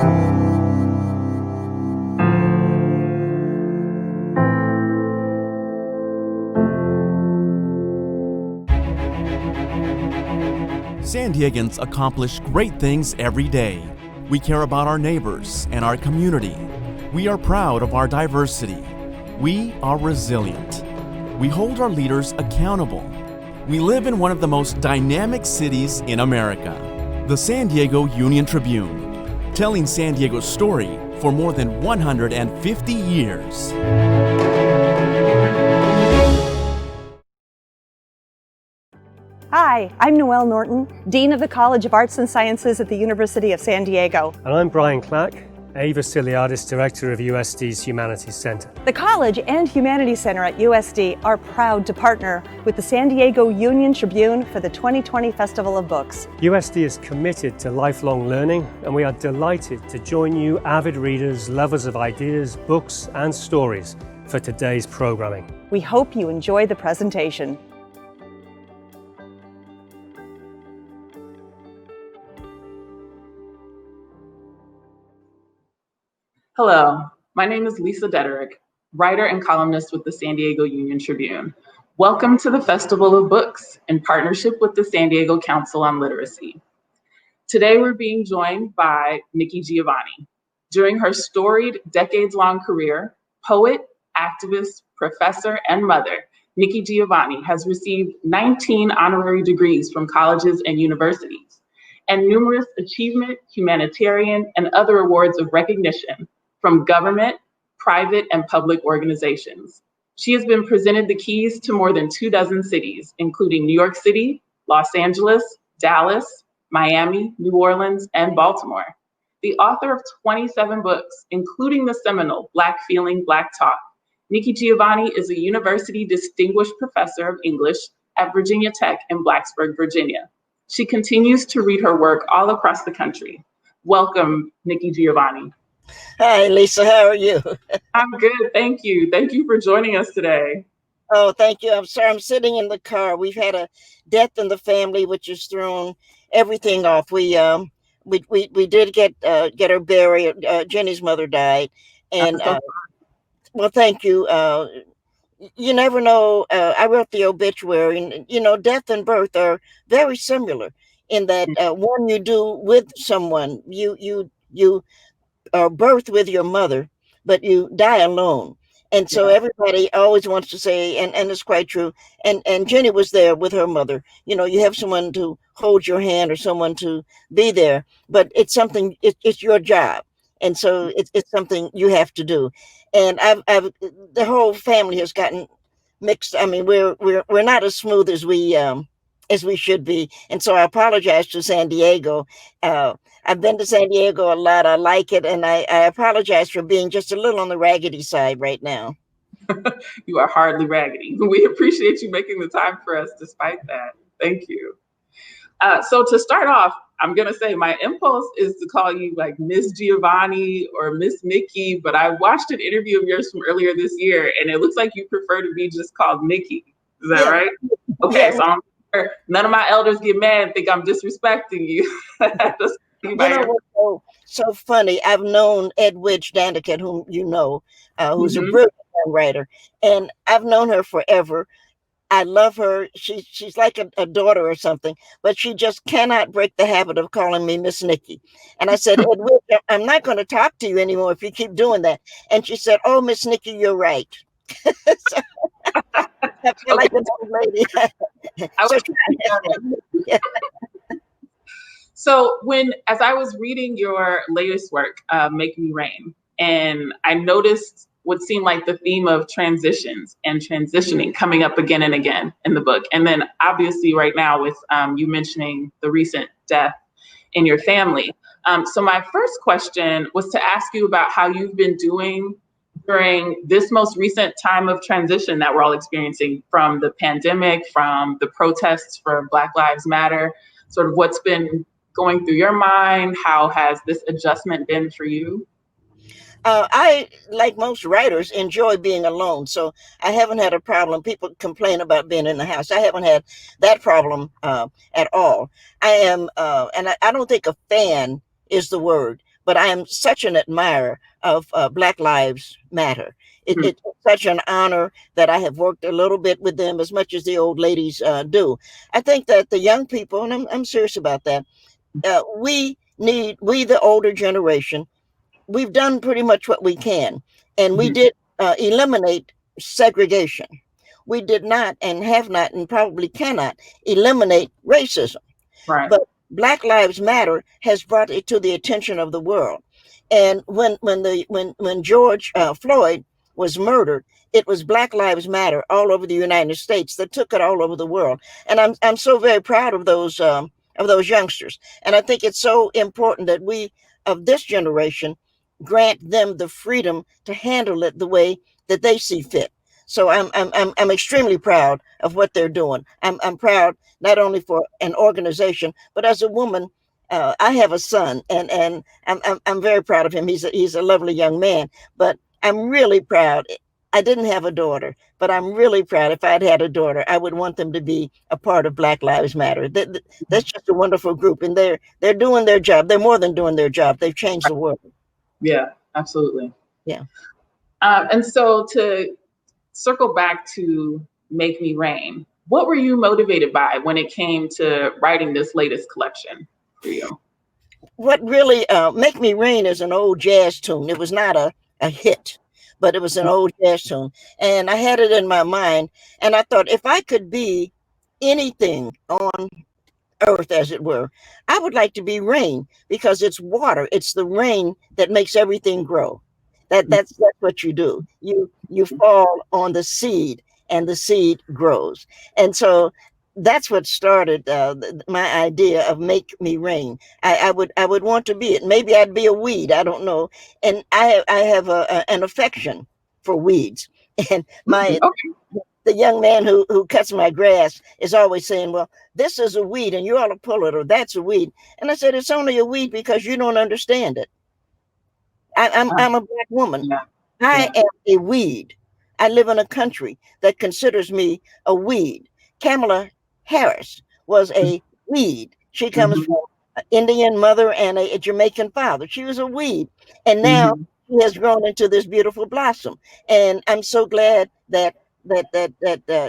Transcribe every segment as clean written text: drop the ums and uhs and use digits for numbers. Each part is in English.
San Diegans accomplish great things every day. We care about our neighbors and our community. We are proud of our diversity. We are resilient. We hold our leaders accountable. We live in one of the most dynamic cities in America, the San Diego Union-Tribune, telling San Diego's story for more than 150 years. Hi, I'm Noelle Norton, Dean of the College of Arts and Sciences at the University of San Diego. And I'm Brian Clack, A. Vasiliadis, Director of USD's Humanities Center. The College and Humanities Center at USD are proud to partner with the San Diego Union-Tribune for the 2020 Festival of Books. USD is committed to lifelong learning, and we are delighted to join you avid readers, lovers of ideas, books, and stories for today's programming. We hope you enjoy the presentation. Hello, my name is Lisa Deaderick, writer and columnist with the San Diego Union-Tribune. Welcome to the Festival of Books in partnership with the San Diego Council on Literacy. Today we're being joined by Nikki Giovanni. During her storied decades-long career, poet, activist, professor, and mother, Nikki Giovanni has received 19 honorary degrees from colleges and universities, and numerous achievement, humanitarian, and other awards of recognition from government, private, and public organizations. She has been presented the keys to more than 24 cities, including New York City, Los Angeles, Dallas, Miami, New Orleans, and Baltimore. The author of 27 books, including the seminal Black Feeling, Black Talk, Nikki Giovanni is a University Distinguished Professor of English at Virginia Tech in Blacksburg, Virginia. She continues to read her work all across the country. Welcome, Nikki Giovanni. Hi, Lisa. How are you? I'm good. Thank you. Thank you for joining us today. Oh, thank you. I'm sorry. I'm sitting in the car. We've had a death in the family, which has thrown everything off. We did get her buried. Jenny's mother died, and well, thank you. You never know. I wrote the obituary, and death and birth are very similar in that one you do with someone. You are birthed with your mother, but you die alone. And so everybody always wants to say, and it's quite true. And Jenny was there with her mother. You have someone to hold your hand or someone to be there, but it's something. It's your job, and so it's something you have to do. And the whole family has gotten mixed. I mean, we're not as smooth as we should be, and so I apologize to San Diego. I've been to San Diego a lot. I like it, and I apologize for being just a little on the raggedy side right now. You are hardly raggedy. We appreciate you making the time for us despite that. Thank you. So to start off, I'm going to say my impulse is to call you like Miss Giovanni or Miss Nikki, but I watched an interview of yours from earlier this year, and it looks like you prefer to be just called Nikki. Is that right? Okay, so I'm sure none of my elders get mad and think I'm disrespecting you. What's so funny? I've known Ed Widge Dandicat, whom you know, who's a brilliant writer, and I've known her forever. I love her. She's like a daughter or something, but she just cannot break the habit of calling me Miss Nikki. And I said, Ed Widge, I'm not going to talk to you anymore if you keep doing that. And she said, oh, Miss Nikki, you're right. So, I feel like an old lady. So as I was reading your latest work, Make Me Rain, and I noticed what seemed like the theme of transitions and transitioning coming up again and again in the book. And then obviously right now with you mentioning the recent death in your family. So my first question was to ask you about how you've been doing during this most recent time of transition that we're all experiencing, from the pandemic, from the protests for Black Lives Matter, sort of what's been going through your mind? How has this adjustment been for you? I, like most writers, enjoy being alone. So I haven't had a problem. People complain about being in the house. I haven't had that problem at all. I am, and I don't think a fan is the word, but I am such an admirer of Black Lives Matter. It's such an honor that I have worked a little bit with them as much as the old ladies do. I think that the young people, and I'm serious about that, we, the older generation, we've done pretty much what we can. And we did eliminate segregation. We did not and have not and probably cannot eliminate racism. Right. But Black Lives Matter has brought it to the attention of the world. And when George Floyd was murdered, it was Black Lives Matter all over the United States that took it all over the world. And I'm so very proud of those youngsters. And I think it's so important that we of this generation grant them the freedom to handle it the way that they see fit. So I'm extremely proud of what they're doing. I'm proud not only for an organization, but as a woman. I have a son, and I'm very proud of him. He's a lovely young man. But I'm really proud. I didn't have a daughter, but I'm really proud. If I'd had a daughter, I would want them to be a part of Black Lives Matter. That's just a wonderful group, and they're doing their job. They're more than doing their job. They've changed the world. Yeah, absolutely. Yeah. And so to circle back to Make Me Rain, what were you motivated by when it came to writing this latest collection for you? What really Make Me Rain is an old jazz tune. It was not a hit, but it was an old jazz tune. And I had it in my mind. And I thought, if I could be anything on earth, as it were, I would like to be rain, because it's water. It's the rain that makes everything grow. That's what you do. You fall on the seed, and the seed grows. And so that's what started my idea of Make Me Rain. I would want to be it. Maybe I'd be a weed. I don't know. And I have an affection for weeds. And the young man who cuts my grass is always saying, well, this is a weed and you ought to pull it, or that's a weed. And I said, it's only a weed because you don't understand it. I'm a Black woman. Yeah. I am a weed. I live in a country that considers me a weed. Kamala Harris was a weed. She comes from an Indian mother and a Jamaican father. She was a weed. And now she has grown into this beautiful blossom. And I'm so glad that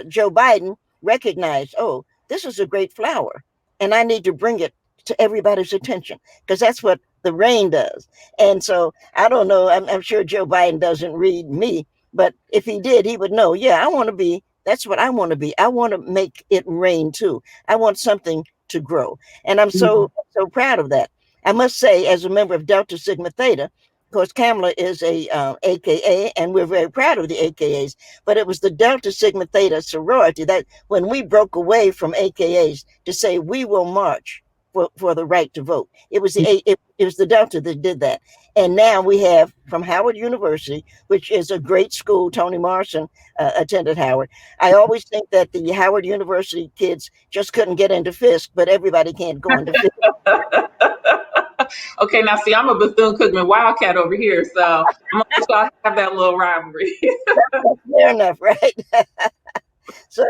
Joe Biden recognized, oh, this is a great flower, and I need to bring it to everybody's attention, because that's what the rain does. And so I don't know, I'm sure Joe Biden doesn't read me, but if he did, he would know, yeah, that's what I want to be. I want to make it rain too. I want something to grow. And I'm so proud of that. I must say, as a member of Delta Sigma Theta, of course, Kamala is a AKA, and we're very proud of the AKAs, but it was the Delta Sigma Theta sorority that when we broke away from AKAs to say we will march for the right to vote, it was the Delta that did that. And now we have from Howard University, which is a great school. Toni Morrison attended Howard. I always think that the Howard University kids just couldn't get into Fisk, but everybody can't go into Fisk. Okay, now see, I'm a Bethune-Cookman Wildcat over here, so I'm gonna let y'all have that little rivalry. That's fair enough, right? So,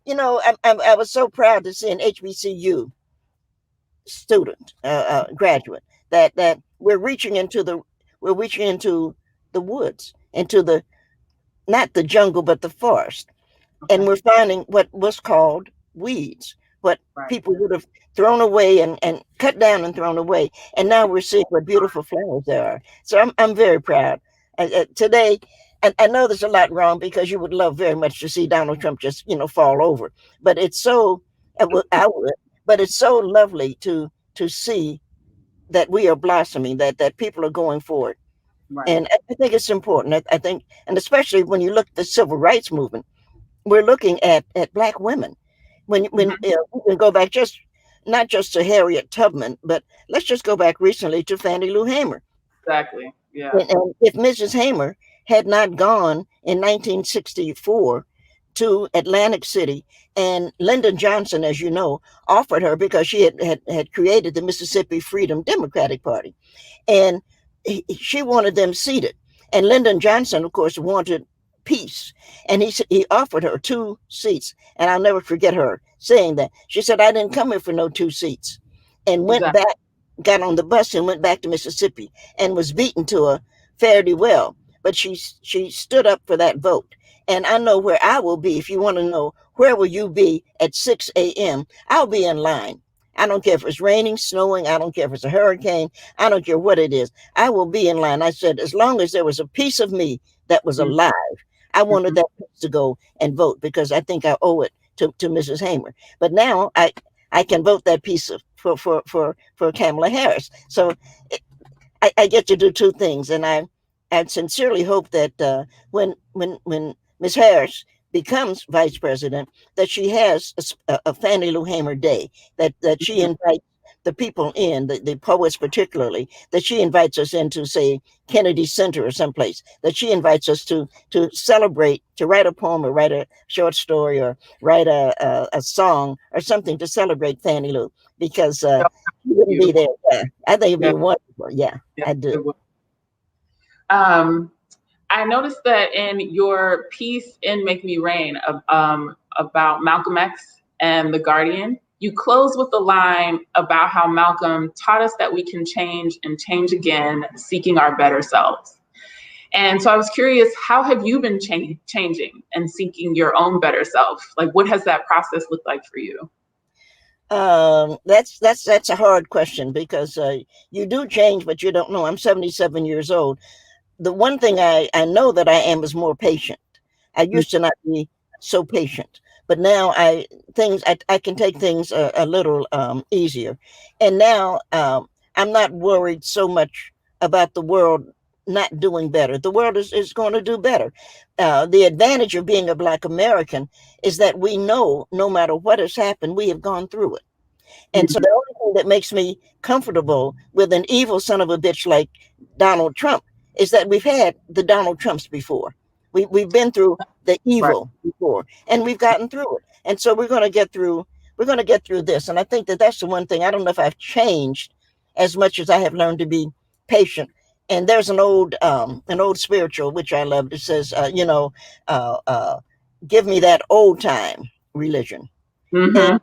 I was so proud to see an HBCU student, graduate, that we're reaching into the woods, into not the jungle, but the forest, and we're finding what was called weeds, what people would have thrown away and cut down and thrown away. And now we're seeing what beautiful flowers there are. So I'm very proud. Today, and I know there's a lot wrong, because you would love very much to see Donald Trump just, fall over. But it's so, but it's so lovely to see that we are blossoming, that people are going forward. Right. And I think it's important. I think, and especially when you look at the civil rights movement, we're looking at Black women. When we can go back not just to Harriet Tubman, but let's just go back recently to Fannie Lou Hamer. Exactly. Yeah. And if Mrs. Hamer had not gone in 1964 to Atlantic City, and Lyndon Johnson, as you know, offered her, because she had created the Mississippi Freedom Democratic Party, and she wanted them seated. And Lyndon Johnson, of course, wanted peace. And he offered her 2 seats. And I'll never forget her saying that. She said, I didn't come here for no 2 seats. And went back got on the bus and went back to Mississippi and was beaten to a fairly well. But she stood up for that vote. And I know where I will be. If you want to know, where will you be at 6 a.m.? I'll be in line. I don't care if it's raining, snowing. I don't care if it's a hurricane. I don't care what it is. I will be in line. I said, as long as there was a piece of me that was alive, I wanted that piece to go and vote, because I think I owe it to Mrs. Hamer. But now I can vote that piece for Kamala Harris. So I get to do two things. And I sincerely hope that when Ms. Harris becomes vice president, that she has a Fannie Lou Hamer Day, that she invites the people in, the poets particularly, that she invites us into, say, Kennedy Center or someplace, that she invites us to celebrate, to write a poem or write a short story or write a song or something to celebrate Fannie Lou, because she wouldn't be there. Yeah. I think it'd be wonderful. Yeah, I do. I noticed that in your piece in Make Me Rain about Malcolm X and The Guardian, you close with the line about how Malcolm taught us that we can change and change again, seeking our better selves. And so I was curious, how have you been changing and seeking your own better self? Like, what has that process looked like for you? That's a hard question, because you do change, but you don't know. I'm 77 years old. The one thing I know that I am is more patient. I used to not be so patient, but now I can take things a little easier. And now I'm not worried so much about the world not doing better. The world is going to do better. The advantage of being a Black American is that we know no matter what has happened, we have gone through it. And so the only thing that makes me comfortable with an evil son of a bitch like Donald Trump is that we've had the Donald Trumps before. We've been through the evil before, and we've gotten through it. And so we're going to get through this. And I think that that's the one thing. I don't know if I've changed as much as I have learned to be patient. And there's an old spiritual, which I love. It says, give me that old time religion. And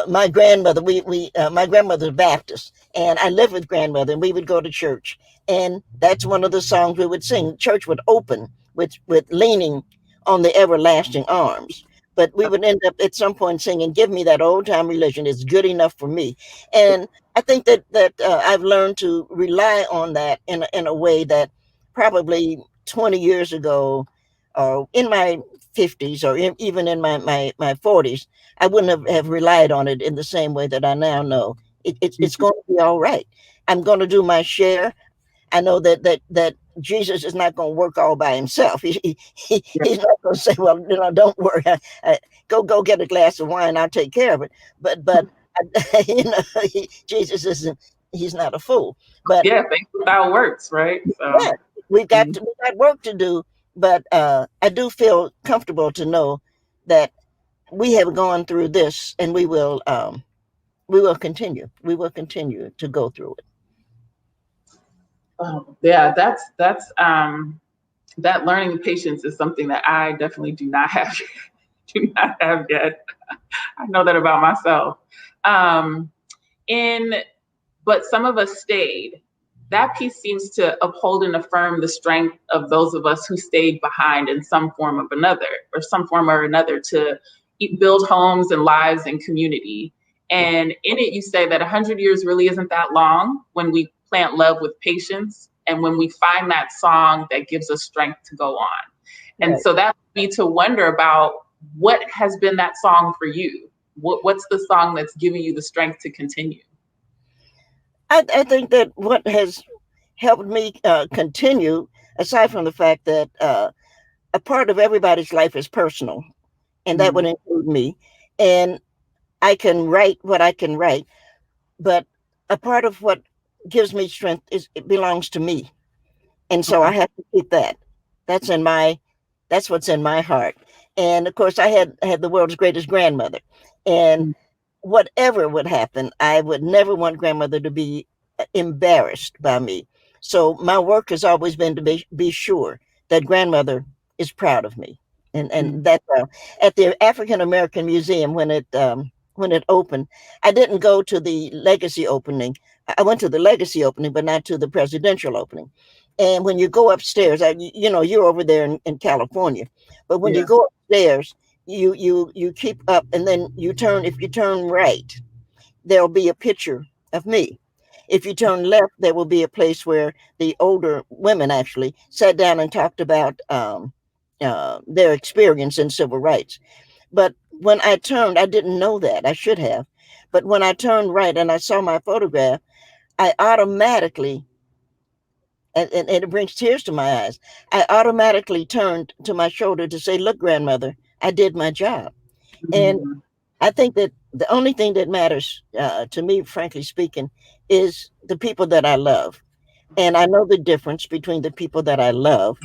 my grandmother, my grandmother's Baptist, and I lived with grandmother, and we would go to church, and that's one of the songs we would sing. Church would open with leaning on the everlasting arms, but we would end up at some point singing, "Give me that old time religion. It's good enough for me." And I think that I've learned to rely on that in a way that probably 20 years ago, or in my 50s, or even in my 40s, I wouldn't have relied on it in the same way that I now know. It's going to be all right. I'm going to do my share. I know that Jesus is not going to work all by himself. He's not going to say, well, don't worry, go get a glass of wine, I'll take care of it. But Jesus isn't. He's not a fool. But faith without works, right? So. Yeah, we've got work to do. But I do feel comfortable to know that we have gone through this, and we will continue. We will continue to go through it. Oh, yeah, that's that learning patience is something that I definitely do not have yet. I know that about myself. But some of us stayed. That piece seems to uphold and affirm the strength of those of us who stayed behind in some form or another to build homes and lives and community. And in it, you say that 100 years really isn't that long when we plant love with patience, and when we find that song that gives us strength to go on. And so that would be to wonder about, what has been that song for you? What's the song that's giving you the strength to continue? I think that what has helped me continue, aside from the fact that a part of everybody's life is personal, and that would include me, and I can write what I can write, but a part of what gives me strength it belongs to me, and so I have to keep that. That's what's in my heart. And of course, I had the world's greatest grandmother, and whatever would happen, I would never want grandmother to be embarrassed by me. So my work has always been to be sure that grandmother is proud of me. And that's at the African American Museum, when when it opened, I didn't go to the legacy opening. I went to the legacy opening, but not to the presidential opening. And when you go upstairs, you're over there in California, but when you go upstairs, you keep up, and then you turn. If you turn right, there'll be a picture of me. If you turn left, there will be a place where the older women actually sat down and talked about their experience in civil rights. But when I turned, I didn't know that. I should have. But when I turned right and I saw my photograph, I automatically, and it brings tears to my eyes, I automatically turned to my shoulder to say, look, grandmother, I did my job. And I think that the only thing that matters to me, frankly speaking, is the people that I love. And I know the difference between the people that I love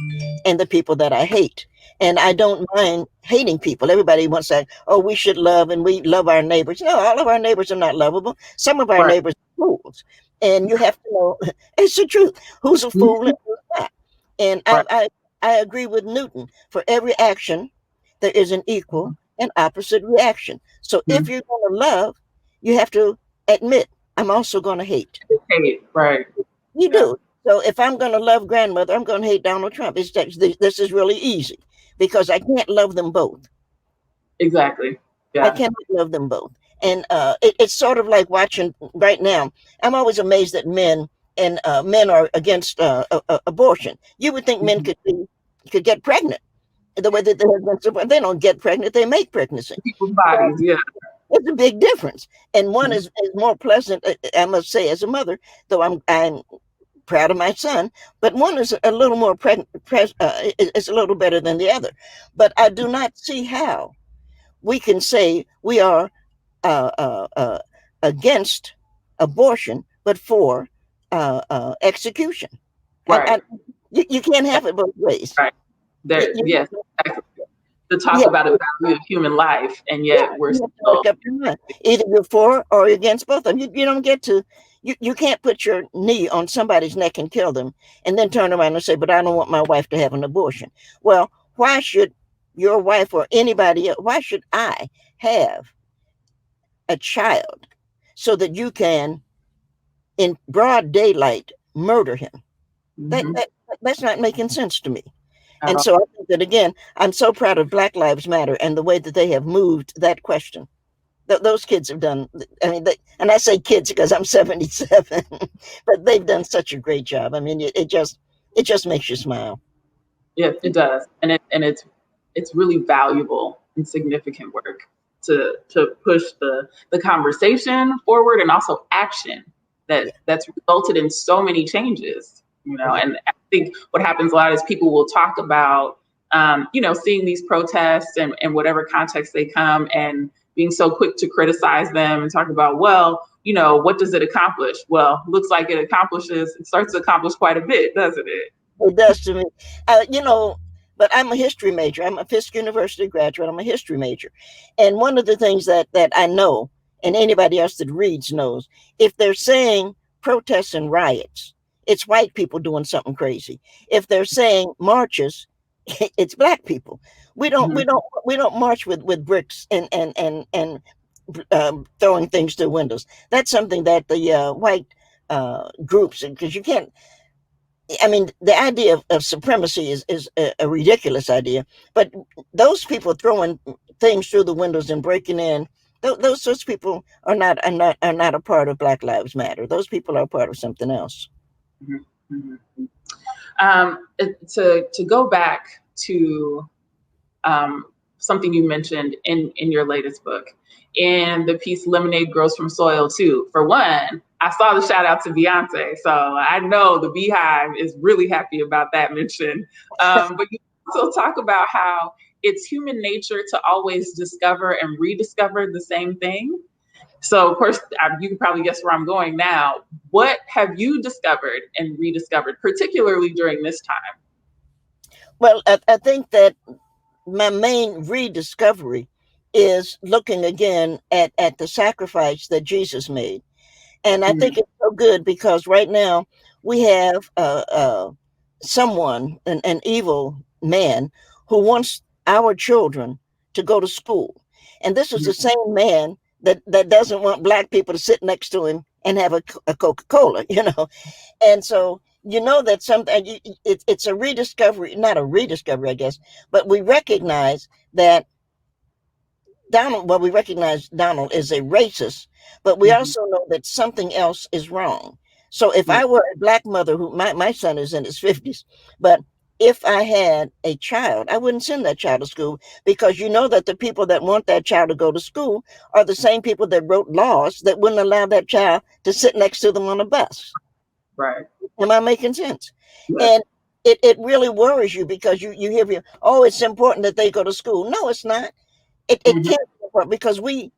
and the people that I hate. And I don't mind hating people. Everybody wants to say, oh, we should love and we love our neighbors. No, all of our neighbors are not lovable. Some of our neighbors are fools. And you have to know, it's the truth, who's a fool and who's not. And I agree with Newton. For every action, there is an equal and opposite reaction. So if you're going to love, you have to admit, I'm also going to hate. Right. You do. So if I'm going to love grandmother, I'm going to hate Donald Trump. This is really easy because I can't love them both. Exactly. Yeah. I cannot love them both. And it's sort of like watching right now. I'm always amazed that men are against abortion. You would think men could get pregnant. The way that they don't get pregnant, they make pregnancy. People's bodies, yeah. It's a big difference. And one is more pleasant, I must say, as a mother, though I'm proud of my son, but one is a little more it's a little better than the other. But I do not see how we can say we are against abortion, but for execution. Right. You can't have it both ways. Right. Yes. Exactly. To talk about the value of human life, and yet we're still either you're for or against both of them. You don't get to. You can't put your knee on somebody's neck and kill them and then turn around and say, but I don't want my wife to have an abortion. Well, why should your wife or anybody else, why should I have a child so that you can, in broad daylight, murder him? That's not making sense to me. And so I think that, again, I'm so proud of Black Lives Matter and the way that they have moved that question. Those kids have done, I mean, and I say kids because I'm 77, but they've done such a great job. I mean, it just makes you smile. Yeah, it does. And it's really valuable and significant work to push the conversation forward, and also action that's resulted in so many changes, and I think what happens a lot is people will talk about, seeing these protests and whatever context they come, and being so quick to criticize them and talk about, well, what does it accomplish? Well, looks like it starts to accomplish quite a bit, doesn't it? It does to me. But I'm a history major. I'm a Fisk University graduate. I'm a history major. And one of the things that I know, and anybody else that reads knows, if they're saying protests and riots, it's white people doing something crazy. If they're saying marches, it's Black people. We don't march with bricks and throwing things through windows. That's something that the white groups, because you can't. I mean, the idea of supremacy is a ridiculous idea. But those people throwing things through the windows and breaking in, those people are not a part of Black Lives Matter. Those people are part of something else. To go back to something you mentioned in your latest book, in the piece "Lemonade Grows from Soil" too. For one, I saw the shout out to Beyonce, so I know the Beehive is really happy about that mention. But you also talk about how it's human nature to always discover and rediscover the same thing. So, of course, you can probably guess where I'm going now. What have you discovered and rediscovered, particularly during this time? Well, I think that my main rediscovery is looking again at the sacrifice that Jesus made. And I think it's so good because right now we have someone, an evil man, who wants our children to go to school. And this is the same man that doesn't want Black people to sit next to him and have a Coca-Cola, And so, that something, it's a rediscovery, not a rediscovery, I guess, but we recognize that we recognize Donald is a racist, but we also know that something else is wrong. So if I were a Black mother, who my son is in his 50s, but if I had a child, I wouldn't send that child to school, because that the people that want that child to go to school are the same people that wrote laws that wouldn't allow that child to sit next to them on a bus. Right. Am I making sense? Yes. And it really worries you, because you hear, oh, it's important that they go to school. No, it's not. It can't be important, because we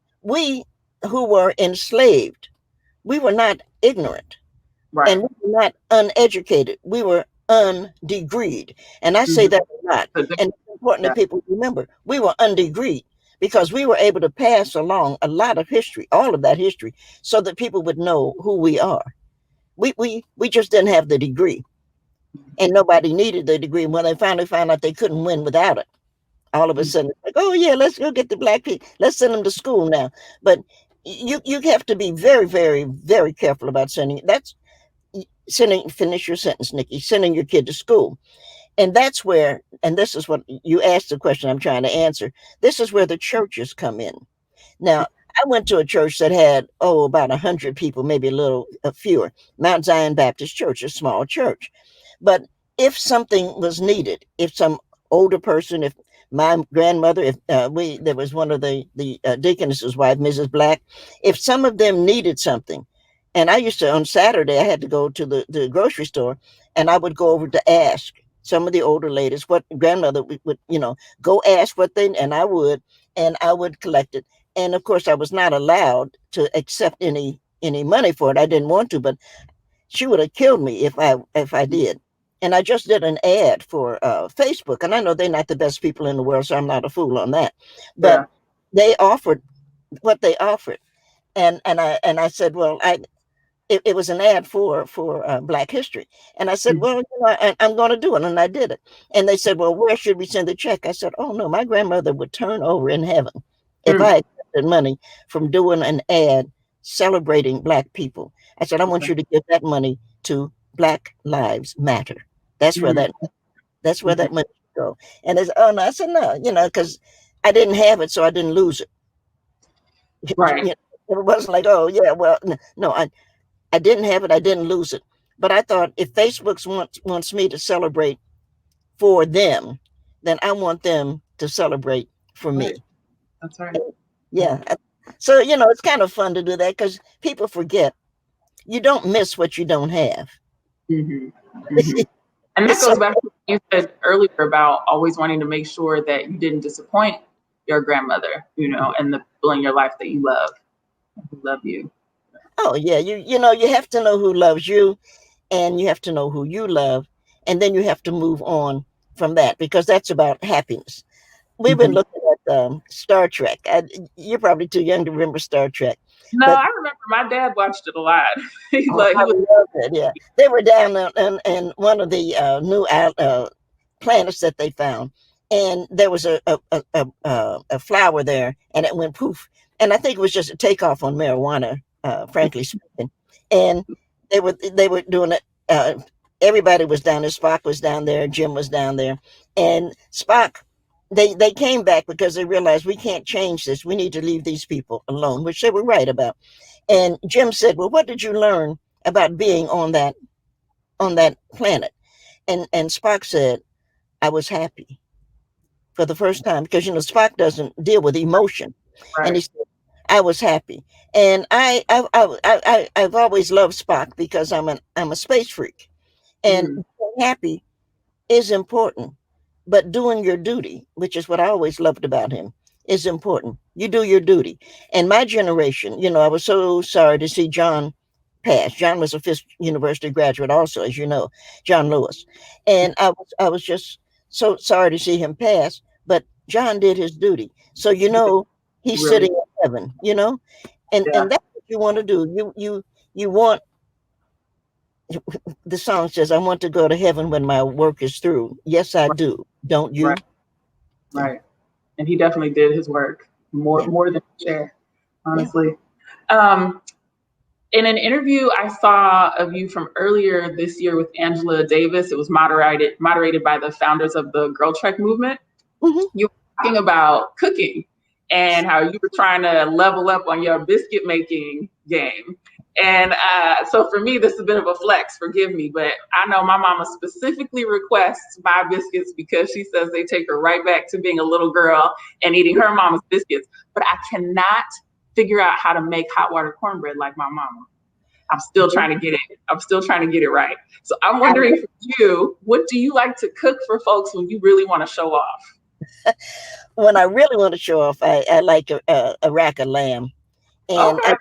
who were enslaved, we were not ignorant. Right. And we were not uneducated. We were undegreed. And I say that a lot. And it's important that people remember, we were undegreed, because we were able to pass along a lot of history, all of that history, so that people would know who we are. We just didn't have the degree, and nobody needed the degree. When they finally found out they couldn't win without it, all of a sudden, it's like, oh yeah, let's go get the Black people. Let's send them to school now. But you have to be very, very, very careful about finish your sentence, Nikki, sending your kid to school. And that's where, and this is what you asked, the question I'm trying to answer. This is where the churches come in. Now, I went to a church that had, about 100 people, maybe a fewer. Mount Zion Baptist Church, a small church. But if something was needed, if some older person, if my grandmother, there was one of the deaconess's wife, Mrs. Black, if some of them needed something, and I used to, on Saturday, I had to go to the grocery store, and I would go over to ask some of the older ladies what grandmother would, go ask what they, and I would collect it. And of course, I was not allowed to accept any money for it. I didn't want to, but she would have killed me if I did. And I just did an ad for Facebook, and I know they're not the best people in the world, so I'm not a fool on that. But they offered what they offered, and I said, well, it was an ad for Black History, and I said, well, I'm going to do it, and I did it. And they said, well, where should we send the check? I said, oh no, my grandmother would turn over in heaven if I accepted money from doing an ad celebrating Black people. I said, I want you to give that money to Black Lives Matter. That's where that money should go. And it's, oh no, I said, no, because I didn't have it, so I didn't lose it. Right. It wasn't like, oh yeah, well, no, I didn't have it, I didn't lose it. But I thought, if Facebook wants me to celebrate for them, then I want them to celebrate for me. That's right. Yeah. So, it's kind of fun to do that, because people forget you don't miss what you don't have. And that goes back to what you said earlier about always wanting to make sure that you didn't disappoint your grandmother, and the people in your life that you love, who love you. Oh yeah, you have to know who loves you, and you have to know who you love, and then you have to move on from that, because that's about happiness. We've been looking at Star Trek. You're probably too young to remember Star Trek. No, I remember my dad watched it a lot. He loved it, yeah. They were down in one of the new planets that they found, and there was a flower there, and it went poof. And I think it was just a takeoff on marijuana, frankly speaking. And they were doing it. Everybody was down there. Spock was down there. Jim was down there, and Spock. They came back because they realized, we can't change this. We need to leave these people alone, which they were right about. And Jim said, well, what did you learn about being on that planet? And Spock said, I was happy for the first time, because Spock doesn't deal with emotion. Right. And he said, I was happy. And I've always loved Spock, because I'm a space freak, and being happy is important. But doing your duty, which is what I always loved about him, is important. You do your duty. And my generation, I was so sorry to see John pass. John was a Fisk University graduate also, as you know, John Lewis. And I was just so sorry to see him pass, but John did his duty. So, he's really sitting in heaven, and that's what you want to do. You want, the song says, I want to go to heaven when my work is through. Yes, I do. Don't you? Right. And he definitely did his work more than share. honestly. In an interview I saw of you from earlier this year with Angela Davis, it was moderated by the founders of the Girl Trek movement. Mm-hmm. You were talking about cooking and how you were trying to level up on your biscuit making game. And so for me, this is a bit of a flex, forgive me, but I know my mama specifically requests my biscuits because she says they take her right back to being a little girl and eating her mama's biscuits. But I cannot figure out how to make hot water cornbread like my mama. I'm still trying to get it. I'm still trying to get it right. So I'm wondering for you, what do you like to cook for folks when you really want to show off? When I really want to show off, I like a rack of lamb. And Okay.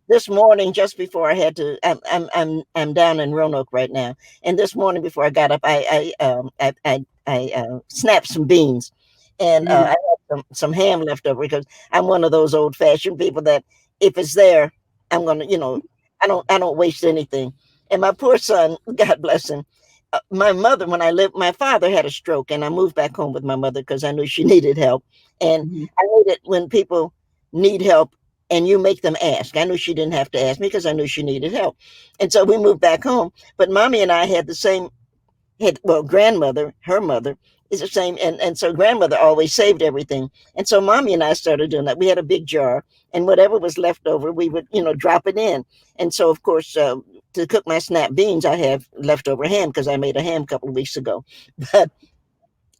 this morning, just before I had to, I'm down in Roanoke right now. And this morning, before I got up, I snapped some beans, and I had some ham left over because I'm one of those old fashioned people that if it's there, I'm gonna, I don't waste anything. And my poor son, God bless him, my mother, my father had a stroke, and I moved back home with my mother because I knew she needed help, and I hate it when people need help and you make them ask. I knew she didn't have to ask me because I knew she needed help. And so we moved back home. But mommy and I had the same, grandmother, her mother is the same. And so grandmother always saved everything. And so mommy and I started doing that. We had a big jar, and whatever was left over, we would, drop it in. And so, of course, to cook my snap beans, I have leftover ham because I made a ham a couple of weeks ago.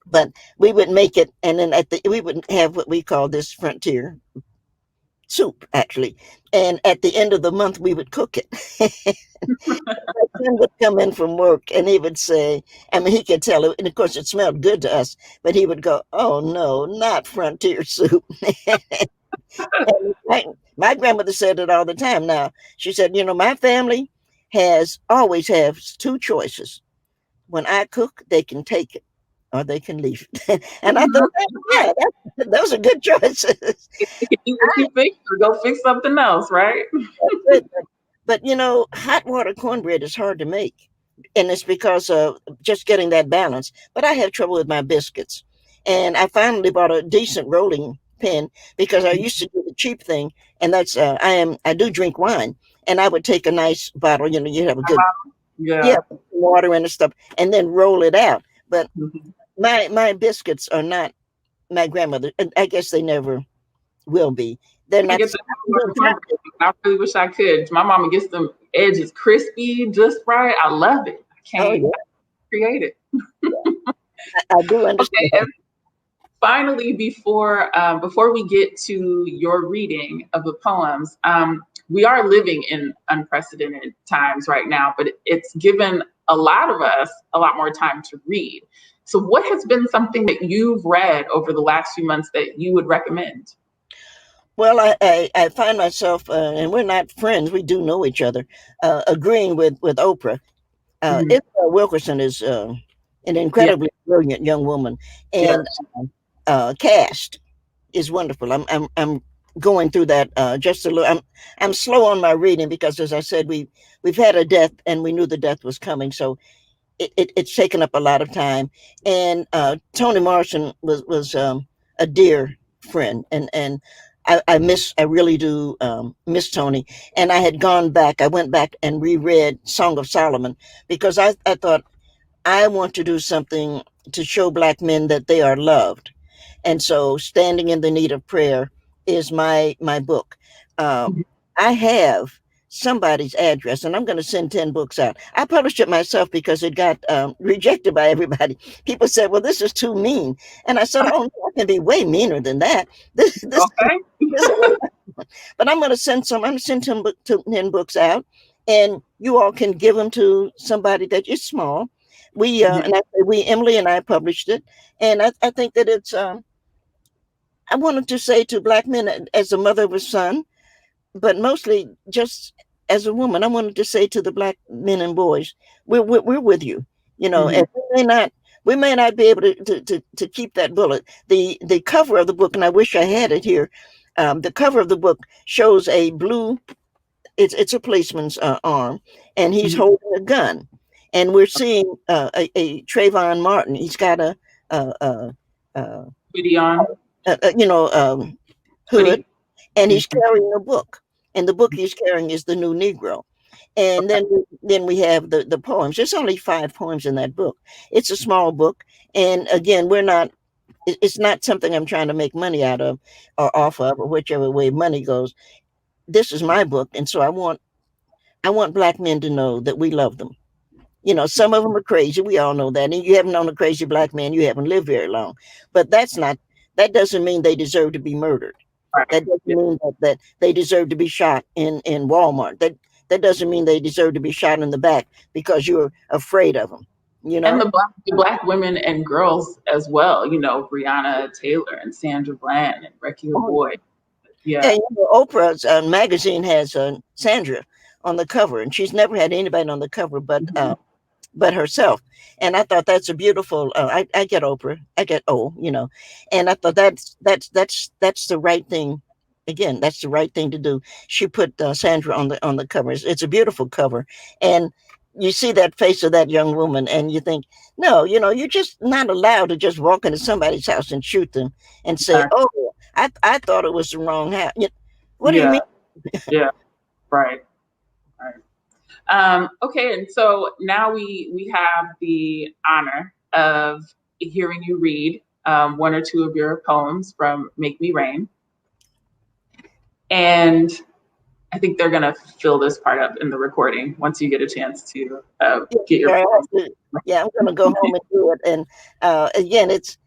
But we would make it, and then we would have what we call this frontier soup, actually. And at the end of the month, we would cook it. My son would come in from work and he would say, I mean, he could tell it, and of course it smelled good to us, but he would go, "Oh no, not frontier soup." My grandmother said it all the time. Now, she said, my family always has two choices. When I cook, they can take it or they can leave it. And I thought, yeah, those are good choices. You can eat what you fix or go fix something else, right? But hot water cornbread is hard to make. And it's because of just getting that balance. But I have trouble with my biscuits. And I finally bought a decent rolling pin because I used to do the cheap thing. And that's I do drink wine. And I would take a nice bottle, you have a good water and stuff, and then roll it out. But my biscuits are not my grandmother. And I guess they never will be. They're not. I really wish I could. My mama gets them edges crispy just right. I love it. I can't create it. I do understand. Okay, finally, before we get to your reading of the poems, we are living in unprecedented times right now, but it's given a lot of us a lot more time to read. So what has been something that you've read over the last few months that you would recommend? Well, I find myself, and we're not friends, we do know each other, agreeing with Oprah. Isabel Wilkerson is an incredibly brilliant young woman, and Cast is wonderful. I'm going through that just a little. I'm slow on my reading because, as I said, we've had a death, and we knew the death was coming, so it's taken up a lot of time. And Toni Morrison was a dear friend, and I really do miss Toni. And I went back and reread Song of Solomon because I thought I want to do something to show Black men that they are loved. And so Standing in the Need of Prayer is my book. I have somebody's address, and I'm going to send 10 books out. I published it myself because it got rejected by everybody. People said, "Well, this is too mean." And I said, "Oh, no, I can be way meaner than that." This but I'm going to send 10 books out, and you all can give them to somebody that is small. Emily and I published it. And I think that it's, I wanted to say to Black men as a mother of a son, but mostly just as a woman, I wanted to say to the Black men and boys, we're with you, and we may not be able to keep that bullet. The cover of the book, and I wish I had it here. The cover of the book shows a blue, it's a policeman's arm, and he's holding a gun. And we're seeing a Trayvon Martin. He's got a hoodie on. Hood. and he's carrying a book, and the book he's carrying is The New Negro. And then we have the poems. There's only 5 poems in that book. It's a small book, and again, it's not something I'm trying to make money out of or off of, or whichever way money goes. This is my book, and so I want Black men to know that we love them. You know, some of them are crazy. We all know that. And you haven't known a crazy Black man, you haven't lived very long. But that doesn't mean they deserve to be murdered. Right. That doesn't mean that they deserve to be shot in Walmart. That doesn't mean they deserve to be shot in the back because you're afraid of them. You know? And the black women and girls as well, you know, Breonna Taylor and Sandra Bland and Rekia Boyd. Yeah. And you know, Oprah's magazine has Sandra on the cover, and she's never had anybody on the cover but herself. And I thought that's a beautiful. I get Oprah, I get you know, and I thought that's the right thing. Again, that's the right thing to do. She put Sandra on the cover. It's a beautiful cover, and you see that face of that young woman, and you think, no, you know, you're just not allowed to just walk into somebody's house and shoot them and say, oh, I thought it was the wrong house. What do you mean? Yeah, right. Okay, and so now we have the honor of hearing you read 1 or 2 of your poems from Make Me Rain. And I think they're going to fill this part up in the recording once you get a chance to get your poems. Yeah, I'm going to go home and do it. And again, it's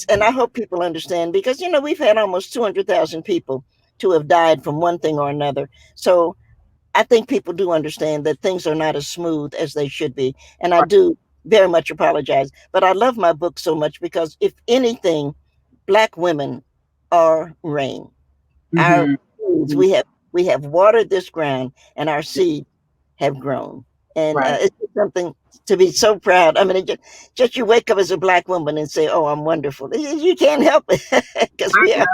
and I hope people understand, because, you know, we've had almost 200,000 people to have died from one thing or another. So I think people do understand that things are not as smooth as they should be. And I do very much apologize. But I love my book so much because, if anything, Black women are rain. Our seeds, we have watered this ground, and our seeds have grown. And it's something to be so proud. I mean, just you wake up as a Black woman and say, "Oh, I'm wonderful." You can't help it, because we are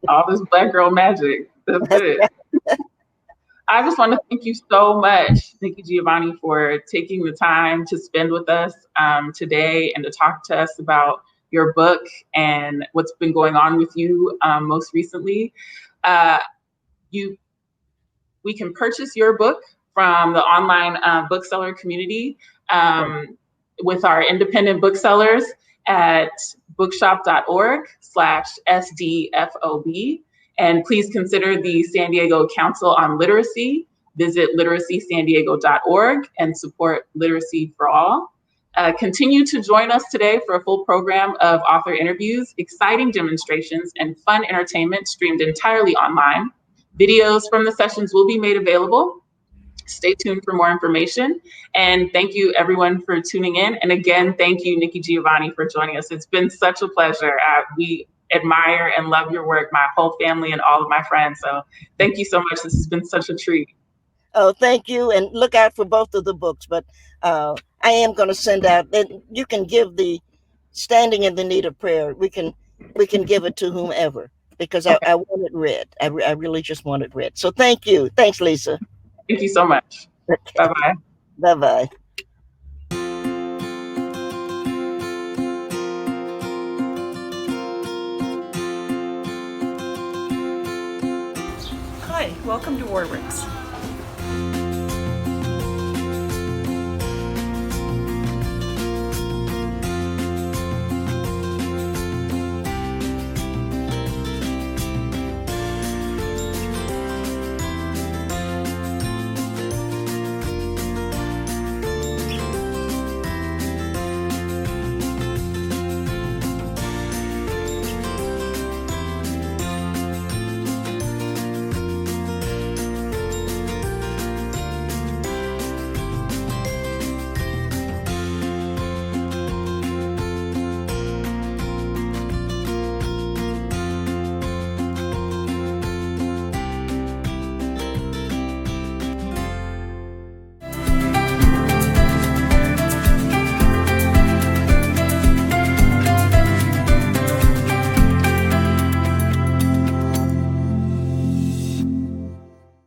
all this Black girl magic. That's it. I just want to thank you so much, Nikki Giovanni, for taking the time to spend with us today and to talk to us about your book and what's been going on with you most recently. We can purchase your book from the online bookseller community with our independent booksellers at bookshop.org/SDFOB. And please consider the San Diego Council on Literacy. Visit literacysandiego.org and support Literacy for All. Continue to join us today for a full program of author interviews, exciting demonstrations, and fun entertainment streamed entirely online. Videos from the sessions will be made available. Stay tuned for more information. And thank you, everyone, for tuning in. And again, thank you, Nikki Giovanni, for joining us. It's been such a pleasure. We admire and love your work, my whole family and all of my friends. So thank you so much. This has been such a treat. Oh, thank you. And look out for both of the books. But I am going to send out, and you can give the Standing in the Need of Prayer. We can give it to whomever, because I want it read. I really just want it read. So thank you. Thanks, Lisa. Thank you so much. Okay. Bye-bye. Bye-bye. Hi, welcome to Warwick's.